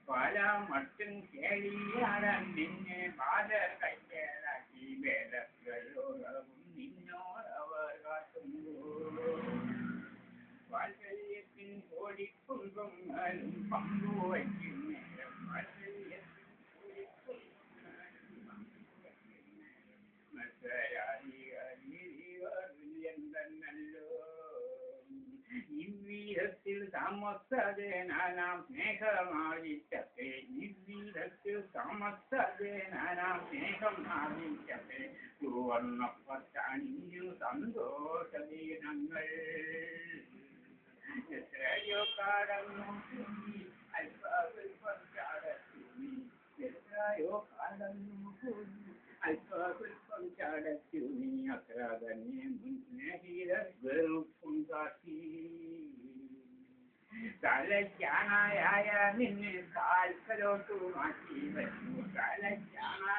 പല മട്ടും കേളിയാടാൻ നിന്നെ ബാധ കയ്യേറാക്കി വേദങ്ങളോളവും നിന്നോടവർ കാട്ടുമ്പോൾ വാത്സല്യത്തിൻ കോടിക്കുംഭങ്ങളും പങ്കുവയ്ക്കും നേരം വാത്സല്യത്തിൻ കോടിക്കുംഭങ്ങളും പങ്കുവയ്ക്കും നേരം മത്സരാധികാരിവല്ലോ ഇവ്വിധത്തിൽ സമസ്തനാം സ്നേഹമാവിച്ചത്തെ ഇവ്വിധത്തിൽ സമസ്തനാം സ്നേഹം ആവിച്ചത്തെ സുവർണ്ണപ്പത്തണിഞ്ഞു സന്തോഷദിനങ്ങൾ എത്രയോ കടന്നു കൂടി അല്പം ചാടത്തുനി എത്രയോ കടന്നു കൂടി അല്പം ചാടത്തുനി അത്ര തന്നെ മുൻ സ്നേഹിത വെറുപ്പും കാട്ടി തലയ്ക്കാണായ നിന്നെ കാൽക്കലോട്ടു മാറ്റി വച്ചു തലയ്ക്കാണായ